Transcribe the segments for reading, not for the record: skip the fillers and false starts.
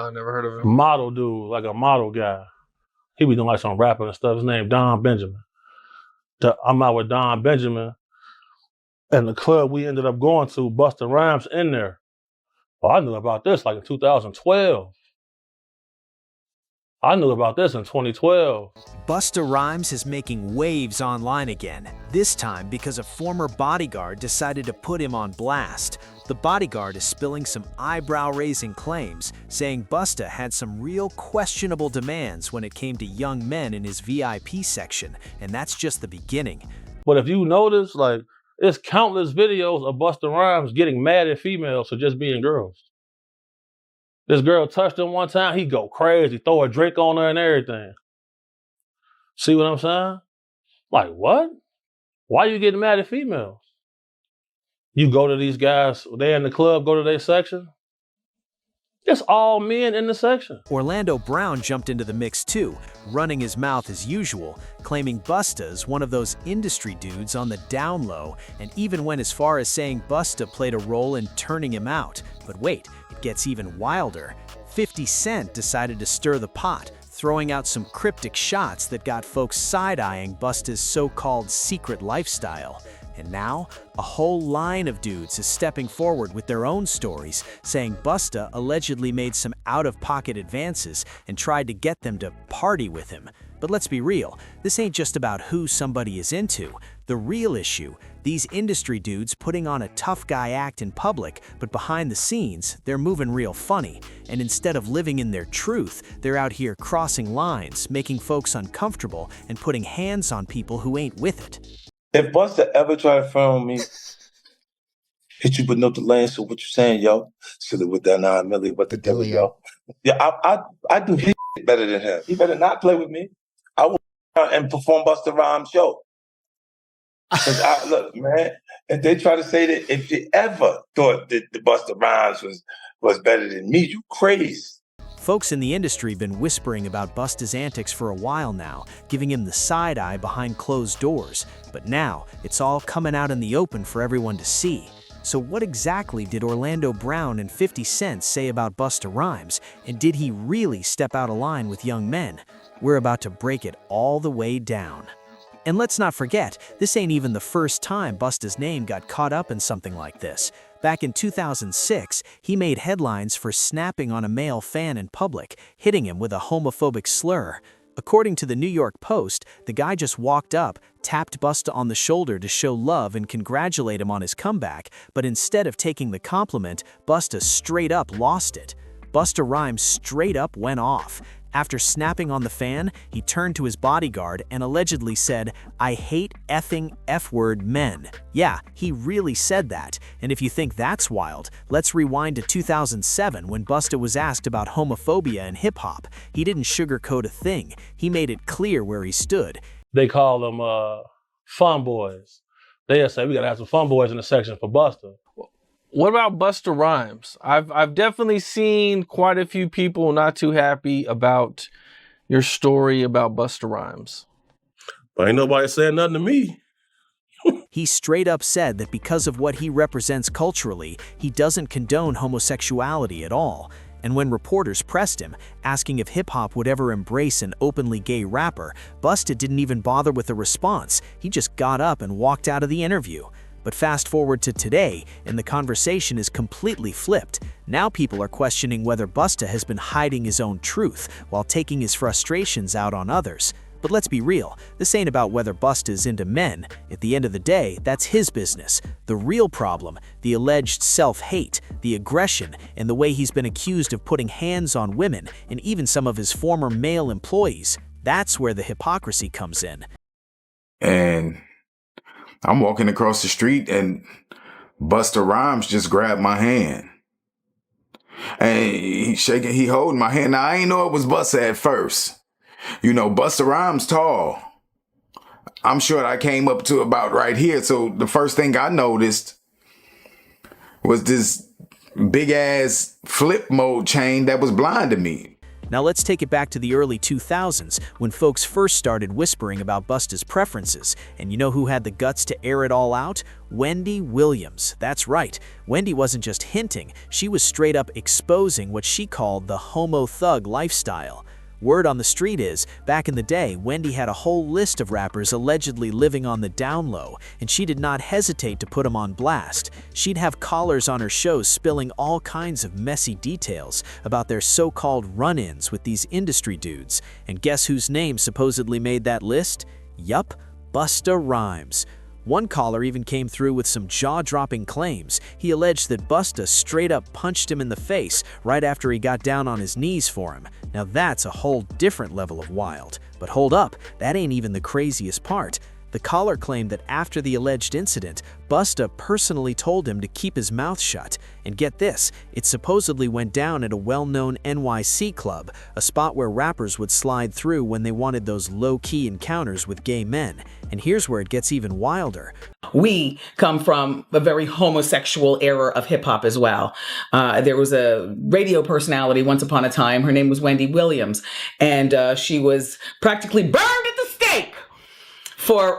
I never heard of him. Model dude, like a model guy. He be doing like some rapping and stuff. His name Don Benjamin. I'm out with Don Benjamin, and the club we ended up going to, Busta Rhymes in there. Well, I knew about this like in 2012. I knew about this in 2012. Busta Rhymes is making waves online again, this time because a former bodyguard decided to put him on blast. The bodyguard is spilling some eyebrow-raising claims, saying Busta had some real questionable demands when it came to young men in his VIP section, and that's just the beginning. But if you notice, like, it's countless videos of Busta Rhymes getting mad at females for just being girls. This girl touched him one time, he go crazy, throw a drink on her and everything. See what I'm saying? Like, what? Why you getting mad at females? You go to these guys, they in the club, go to their section. It's all men in the section. Orlando Brown jumped into the mix too, running his mouth as usual, claiming Busta is one of those industry dudes on the down low, and even went as far as saying Busta played a role in turning him out. But wait, it gets even wilder. 50 Cent decided to stir the pot, throwing out some cryptic shots that got folks side-eyeing Busta's so-called secret lifestyle. And now, a whole line of dudes is stepping forward with their own stories, saying Busta allegedly made some out-of-pocket advances and tried to get them to party with him. But let's be real, this ain't just about who somebody is into. The real issue, these industry dudes putting on a tough guy act in public, but behind the scenes, they're moving real funny. And instead of living in their truth, they're out here crossing lines, making folks uncomfortable, and putting hands on people who ain't with it. If Busta ever try to front me, hit you with no delay, so what you saying, yo? Silly with that 9 milli, what the devil, yo? Yeah, I do his better than him. He better not play with me. I will and perform Busta Rhymes' show. Cause look, man, if they try to say that if you ever thought that the Busta Rhymes was better than me, you crazy. Folks in the industry have been whispering about Busta's antics for a while now, giving him the side eye behind closed doors. But now, it's all coming out in the open for everyone to see. So what exactly did Orlando Brown and 50 Cent say about Busta Rhymes? And did he really step out of line with young men? We're about to break it all the way down. And let's not forget, this ain't even the first time Busta's name got caught up in something like this. Back in 2006, he made headlines for snapping on a male fan in public, hitting him with a homophobic slur. According to the New York Post, the guy just walked up, tapped Busta on the shoulder to show love and congratulate him on his comeback, but instead of taking the compliment, Busta straight up lost it. Busta Rhymes straight up went off. After snapping on the fan, he turned to his bodyguard and allegedly said, "I hate effing F-word men." Yeah, he really said that. And if you think that's wild, let's rewind to 2007 when Busta was asked about homophobia in hip-hop. He didn't sugarcoat a thing. He made it clear where he stood. They call them fun boys. They'll say, we gotta have some fun boys in the section for Busta. What about Busta Rhymes? I've definitely seen quite a few people not too happy about your story about Busta Rhymes. But ain't nobody saying nothing to me. He straight up said that because of what he represents culturally, he doesn't condone homosexuality at all. And when reporters pressed him, asking if hip-hop would ever embrace an openly gay rapper, Busta didn't even bother with a response. He just got up and walked out of the interview. But fast forward to today, and the conversation is completely flipped. Now people are questioning whether Busta has been hiding his own truth while taking his frustrations out on others. But let's be real, this ain't about whether Busta is into men. At the end of the day, that's his business. The real problem, the alleged self-hate, the aggression, and the way he's been accused of putting hands on women and even some of his former male employees, that's where the hypocrisy comes in. And I'm walking across the street and Busta Rhymes just grabbed my hand. And he holding my hand. Now, I ain't know it was Busta at first. You know, Busta Rhymes tall. I'm sure I came up to about right here. So the first thing I noticed was this big ass flip mode chain that was blinding me. Now let's take it back to the early 2000s when folks first started whispering about Busta's preferences. And you know who had the guts to air it all out? Wendy Williams. That's right. Wendy wasn't just hinting, she was straight up exposing what she called the homo thug lifestyle. Word on the street is, back in the day, Wendy had a whole list of rappers allegedly living on the down low, and she did not hesitate to put them on blast. She'd have callers on her shows spilling all kinds of messy details about their so-called run-ins with these industry dudes. And guess whose name supposedly made that list? Yup, Busta Rhymes. One caller even came through with some jaw-dropping claims. He alleged that Busta straight up punched him in the face right after he got down on his knees for him. Now that's a whole different level of wild. But hold up, that ain't even the craziest part. The caller claimed that after the alleged incident, Busta personally told him to keep his mouth shut. And get this, it supposedly went down at a well-known NYC club, a spot where rappers would slide through when they wanted those low-key encounters with gay men. And here's where it gets even wilder. We come from a very homosexual era of hip-hop as well. There was a radio personality once upon a time. Her name was Wendy Williams, and she was practically burned at the stake for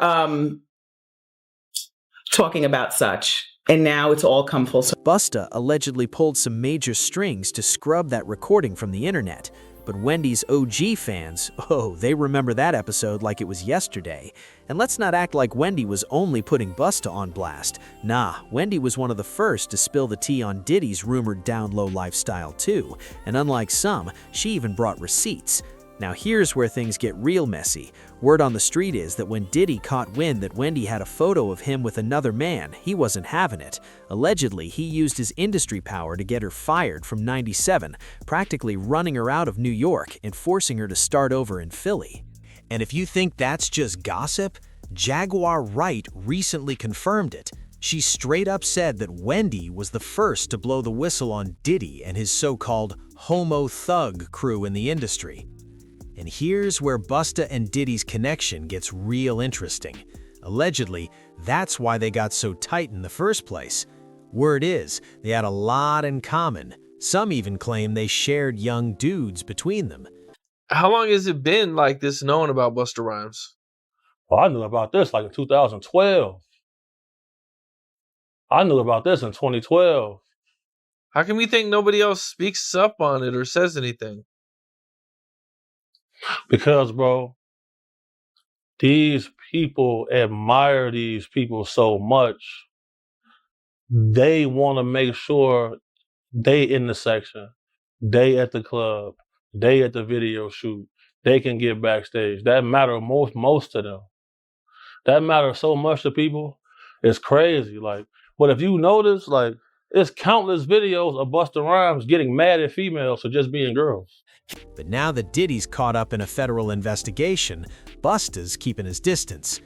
talking about such. And now it's all come full circle. Busta allegedly pulled some major strings to scrub that recording from the internet. But Wendy's OG fans, oh, they remember that episode like it was yesterday. And let's not act like Wendy was only putting Busta on blast. Nah, Wendy was one of the first to spill the tea on Diddy's rumored down-low lifestyle too. And unlike some, she even brought receipts. Now here's where things get real messy. Word on the street is that when Diddy caught wind that Wendy had a photo of him with another man, he wasn't having it. Allegedly, he used his industry power to get her fired from 97, practically running her out of New York and forcing her to start over in Philly. And if you think that's just gossip, Jaguar Wright recently confirmed it. She straight up said that Wendy was the first to blow the whistle on Diddy and his so-called homo thug crew in the industry. And here's where Busta and Diddy's connection gets real interesting. Allegedly, that's why they got so tight in the first place. Word is, they had a lot in common. Some even claim they shared young dudes between them. How long has it been like this known about Busta Rhymes? Well, I knew about this like in 2012. I knew about this in 2012. How can we think nobody else speaks up on it or says anything? Because, bro, these people admire these people so much. They want to make sure they in the section, they at the club, they at the video shoot, they can get backstage. That matters most to them. That matters so much to people. It's crazy. Like, but if you notice, like, it's countless videos of Busta Rhymes getting mad at females for just being girls. But now that Diddy's caught up in a federal investigation, Busta's keeping his distance.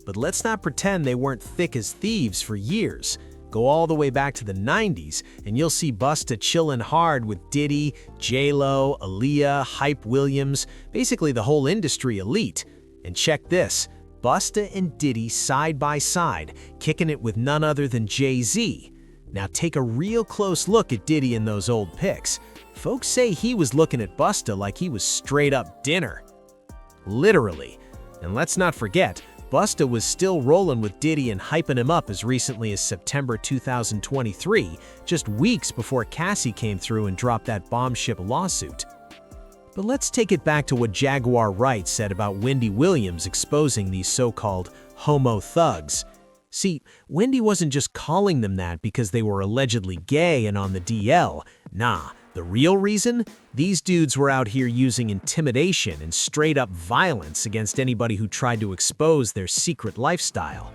But let's not pretend they weren't thick as thieves for years. Go all the way back to the 90s, and you'll see Busta chillin' hard with Diddy, J-Lo, Aaliyah, Hype Williams, basically the whole industry elite. And check this, Busta and Diddy side by side, kicking it with none other than Jay-Z. Now take a real close look at Diddy in those old pics. Folks say he was looking at Busta like he was straight up dinner. Literally. And let's not forget, Busta was still rolling with Diddy and hyping him up as recently as September 2023, just weeks before Cassie came through and dropped that bombshell lawsuit. But let's take it back to what Jaguar Wright said about Wendy Williams exposing these so-called homo thugs. See, Wendy wasn't just calling them that because they were allegedly gay and on the DL. Nah, the real reason? These dudes were out here using intimidation and straight-up violence against anybody who tried to expose their secret lifestyle.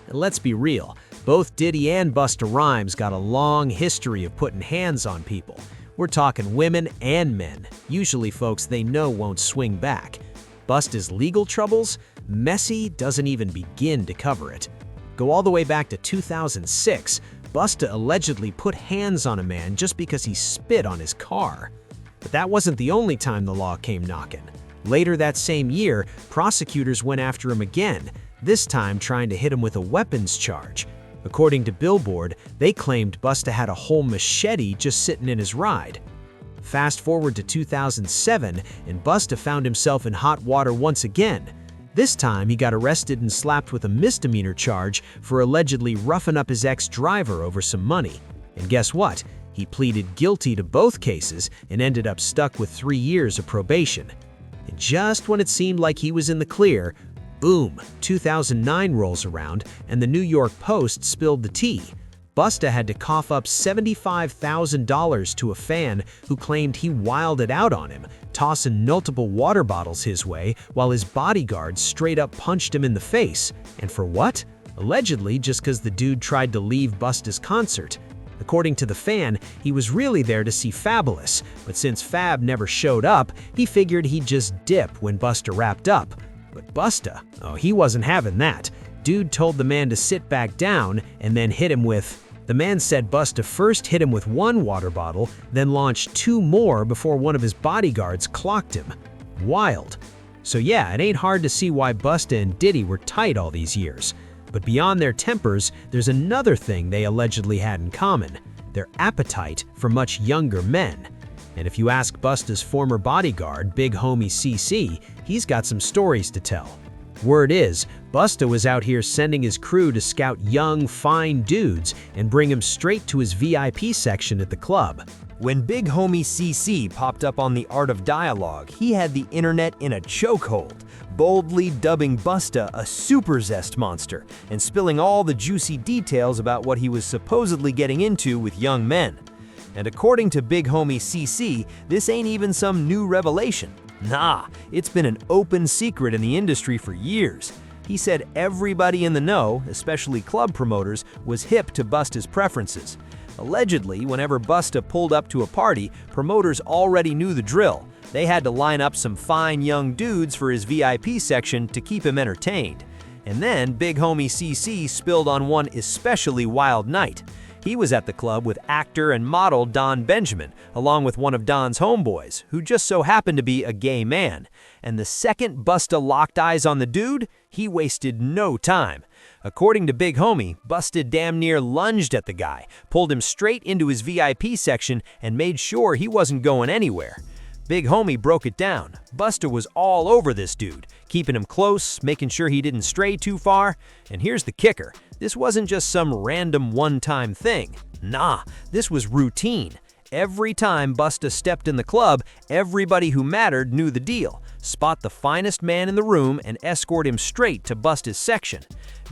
And let's be real, both Diddy and Busta Rhymes got a long history of putting hands on people. We're talking women and men, usually folks they know won't swing back. Busta's legal troubles? Messy doesn't even begin to cover it. Go all the way back to 2006, Busta allegedly put hands on a man just because he spit on his car. But that wasn't the only time the law came knocking. Later that same year, prosecutors went after him again, this time trying to hit him with a weapons charge. According to Billboard, they claimed Busta had a whole machete just sitting in his ride. Fast forward to 2007, and Busta found himself in hot water once again. This time, he got arrested and slapped with a misdemeanor charge for allegedly roughing up his ex-driver over some money. And guess what? He pleaded guilty to both cases and ended up stuck with 3 years of probation. And just when it seemed like he was in the clear, boom, 2009 rolls around and the New York Post spilled the tea. Busta had to cough up $75,000 to a fan who claimed he wilded out on him, tossing multiple water bottles his way while his bodyguards straight up punched him in the face. And for what? Allegedly just because the dude tried to leave Busta's concert. According to the fan, he was really there to see Fabulous, but since Fab never showed up, he figured he'd just dip when Busta wrapped up. But Busta, oh, he wasn't having that. Dude told the man to sit back down and then hit him with... The man said Busta first hit him with 1 water bottle, then launched 2 more before one of his bodyguards clocked him. Wild. So yeah, it ain't hard to see why Busta and Diddy were tight all these years. But beyond their tempers, there's another thing they allegedly had in common: their appetite for much younger men. And if you ask Busta's former bodyguard, Big Homie CC, he's got some stories to tell. Word is, Busta was out here sending his crew to scout young, fine dudes and bring them straight to his VIP section at the club. When Big Homie CC popped up on the Art of Dialogue, he had the internet in a chokehold, boldly dubbing Busta a super zest monster and spilling all the juicy details about what he was supposedly getting into with young men. And according to Big Homie CC, this ain't even some new revelation. Nah, it's been an open secret in the industry for years. He said everybody in the know, especially club promoters, was hip to Busta's preferences. Allegedly, whenever Busta pulled up to a party, promoters already knew the drill. They had to line up some fine young dudes for his VIP section to keep him entertained. And then Big Homie CC spilled on one especially wild night. He was at the club with actor and model Don Benjamin, along with one of Don's homeboys, who just so happened to be a gay man. And the second Busta locked eyes on the dude, he wasted no time. According to Big Homie, Busta damn near lunged at the guy, pulled him straight into his VIP section, and made sure he wasn't going anywhere. Big Homie broke it down. Busta was all over this dude, keeping him close, making sure he didn't stray too far. And here's the kicker. This wasn't just some random one-time thing. Nah, this was routine. Every time Busta stepped in the club, everybody who mattered knew the deal. Spot the finest man in the room and escort him straight to Busta's section.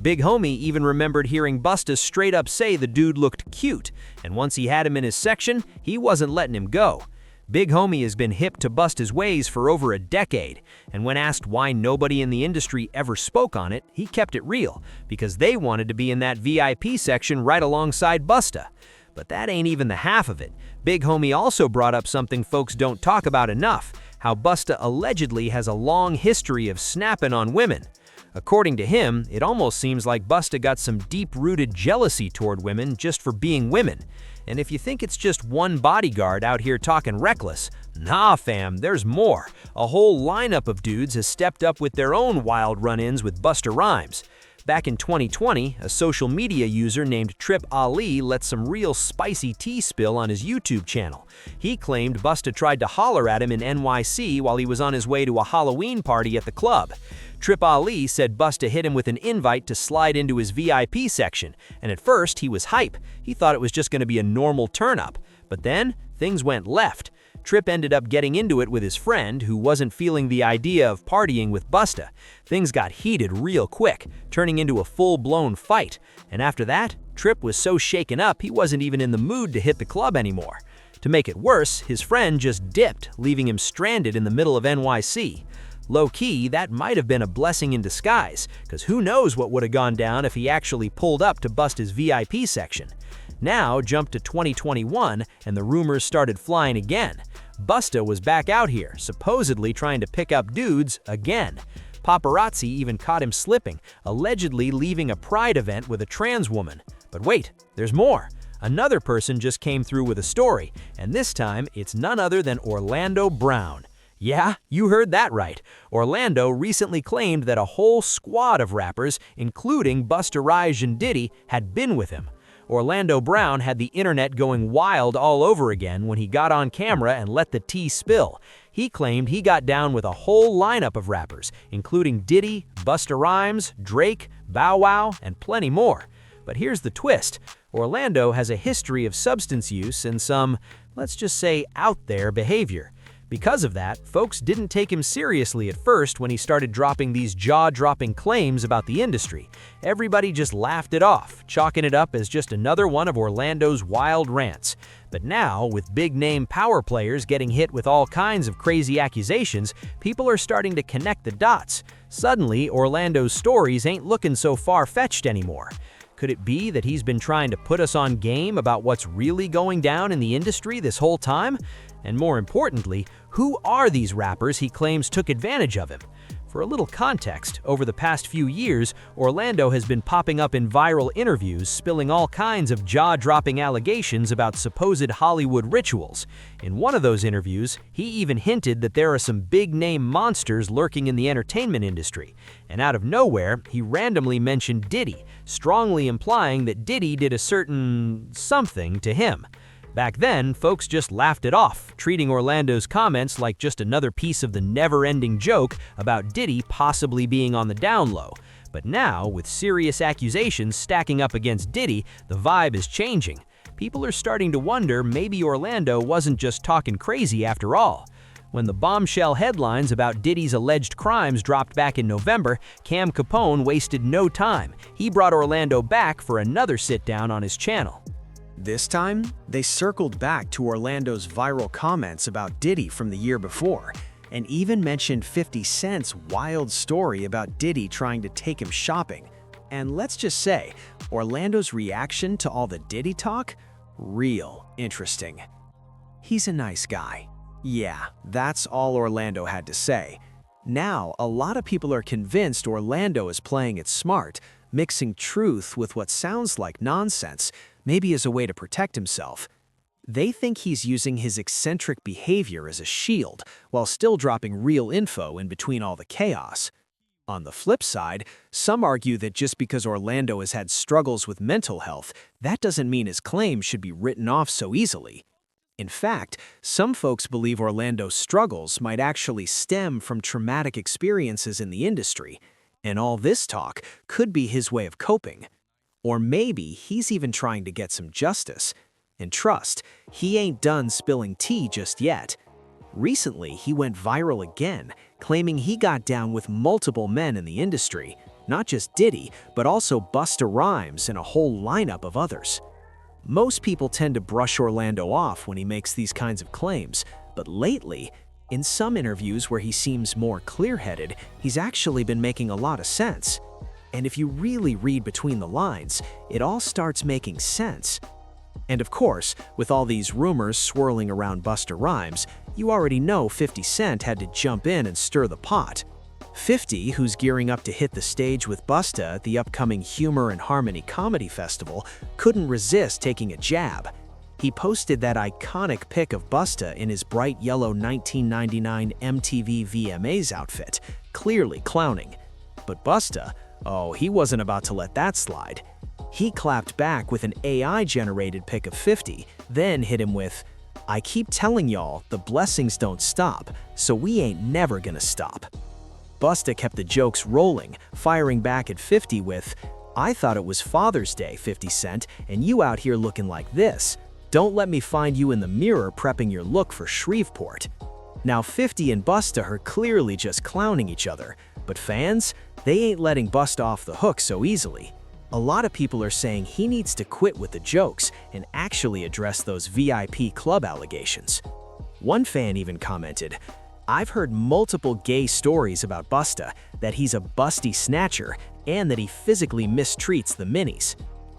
Big Homie even remembered hearing Busta straight up say the dude looked cute, and once he had him in his section, he wasn't letting him go. Big Homie has been hip to Busta's ways for over a decade, and when asked why nobody in the industry ever spoke on it, he kept it real, because they wanted to be in that VIP section right alongside Busta. But that ain't even the half of it. Big Homie also brought up something folks don't talk about enough: how Busta allegedly has a long history of snapping on women. According to him, it almost seems like Busta got some deep-rooted jealousy toward women just for being women. And if you think it's just one bodyguard out here talking reckless, nah fam, there's more. A whole lineup of dudes has stepped up with their own wild run-ins with Busta Rhymes. Back in 2020, a social media user named Trip Ali let some real spicy tea spill on his YouTube channel. He claimed Busta tried to holler at him in NYC while he was on his way to a Halloween party at the club. Trip Ali said Busta hit him with an invite to slide into his VIP section, and at first he was hype. He thought it was just going to be a normal turn-up. But then, things went left. Trip ended up getting into it with his friend, who wasn't feeling the idea of partying with Busta. Things got heated real quick, turning into a full-blown fight. And after that, Trip was so shaken up he wasn't even in the mood to hit the club anymore. To make it worse, his friend just dipped, leaving him stranded in the middle of NYC. Low-key, that might have been a blessing in disguise, because who knows what would have gone down if he actually pulled up to Busta's VIP section. Now, jump to 2021, and the rumors started flying again. Busta was back out here, supposedly trying to pick up dudes again. Paparazzi even caught him slipping, allegedly leaving a Pride event with a trans woman. But wait, there's more. Another person just came through with a story, and this time it's none other than Orlando Brown. Yeah, you heard that right. Orlando recently claimed that a whole squad of rappers, including Busta Rhymes and Diddy, had been with him. Orlando Brown had the internet going wild all over again when he got on camera and let the tea spill. He claimed he got down with a whole lineup of rappers, including Diddy, Busta Rhymes, Drake, Bow Wow, and plenty more. But here's the twist. Orlando has a history of substance use and some, let's just say, out there behavior. Because of that, folks didn't take him seriously at first when he started dropping these jaw-dropping claims about the industry. Everybody just laughed it off, chalking it up as just another one of Orlando's wild rants. But now, with big-name power players getting hit with all kinds of crazy accusations, people are starting to connect the dots. Suddenly, Orlando's stories ain't looking so far-fetched anymore. Could it be that he's been trying to put us on game about what's really going down in the industry this whole time? And more importantly, who are these rappers he claims took advantage of him? For a little context, over the past few years, Orlando has been popping up in viral interviews, spilling all kinds of jaw-dropping allegations about supposed Hollywood rituals. In one of those interviews, he even hinted that there are some big-name monsters lurking in the entertainment industry. And out of nowhere, he randomly mentioned Diddy, strongly implying that Diddy did a certain something to him. Back then, folks just laughed it off, treating Orlando's comments like just another piece of the never-ending joke about Diddy possibly being on the down low. But now, with serious accusations stacking up against Diddy, the vibe is changing. People are starting to wonder maybe Orlando wasn't just talking crazy after all. When the bombshell headlines about Diddy's alleged crimes dropped back in November, Cam Capone wasted no time. He brought Orlando back for another sit-down on his channel. This time, they circled back to Orlando's viral comments about Diddy from the year before, and even mentioned 50 Cent's wild story about Diddy trying to take him shopping. And let's just say, Orlando's reaction to all the Diddy talk? Real interesting. He's a nice guy. Yeah, that's all Orlando had to say. Now, a lot of people are convinced Orlando is playing it smart, mixing truth with what sounds like nonsense, maybe as a way to protect himself. They think he's using his eccentric behavior as a shield, while still dropping real info in between all the chaos. On the flip side, some argue that just because Orlando has had struggles with mental health, that doesn't mean his claims should be written off so easily. In fact, some folks believe Orlando's struggles might actually stem from traumatic experiences in the industry, and all this talk could be his way of coping. Or maybe he's even trying to get some justice. And trust, he ain't done spilling tea just yet. Recently, he went viral again, claiming he got down with multiple men in the industry, not just Diddy, but also Busta Rhymes and a whole lineup of others. Most people tend to brush Orlando off when he makes these kinds of claims, but lately, in some interviews where he seems more clear-headed, he's actually been making a lot of sense. And if you really read between the lines, it all starts making sense. And of course, with all these rumors swirling around Busta Rhymes, you already know 50 Cent had to jump in and stir the pot. 50, who's gearing up to hit the stage with Busta at the upcoming Humor and Harmony Comedy Festival, couldn't resist taking a jab. He posted that iconic pic of Busta in his bright yellow 1999 MTV VMAs outfit, clearly clowning. But Busta, oh, he wasn't about to let that slide. He clapped back with an AI-generated pic of 50, then hit him with, "I keep telling y'all, the blessings don't stop, so we ain't never gonna stop." Busta kept the jokes rolling, firing back at 50 with, "I thought it was Father's Day, 50 Cent, and you out here looking like this. Don't let me find you in the mirror prepping your look for Shreveport." Now 50 and Busta are clearly just clowning each other, but fans, they ain't letting Busta off the hook so easily. A lot of people are saying he needs to quit with the jokes and actually address those VIP club allegations. One fan even commented, "I've heard multiple gay stories about Busta, that he's a busty snatcher and that he physically mistreats the minis.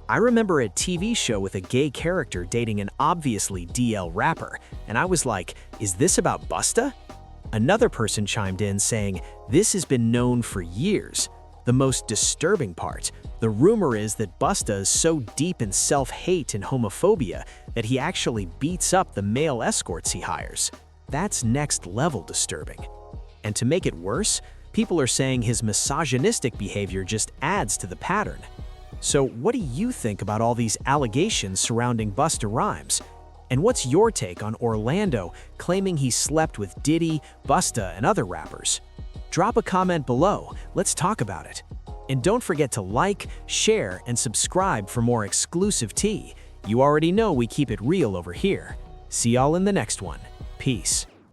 I remember a TV show with a gay character dating an obviously DL rapper, and I was like, is this about Busta?" Another person chimed in saying, "This has been known for years. The most disturbing part, the rumor is that Busta is so deep in self-hate and homophobia that he actually beats up the male escorts he hires. That's next-level disturbing." And to make it worse, people are saying his misogynistic behavior just adds to the pattern. So what do you think about all these allegations surrounding Busta Rhymes? And what's your take on Orlando claiming he slept with Diddy, Busta, and other rappers? Drop a comment below, let's talk about it. And don't forget to like, share, and subscribe for more exclusive tea. You already know we keep it real over here. See y'all in the next one. Peace.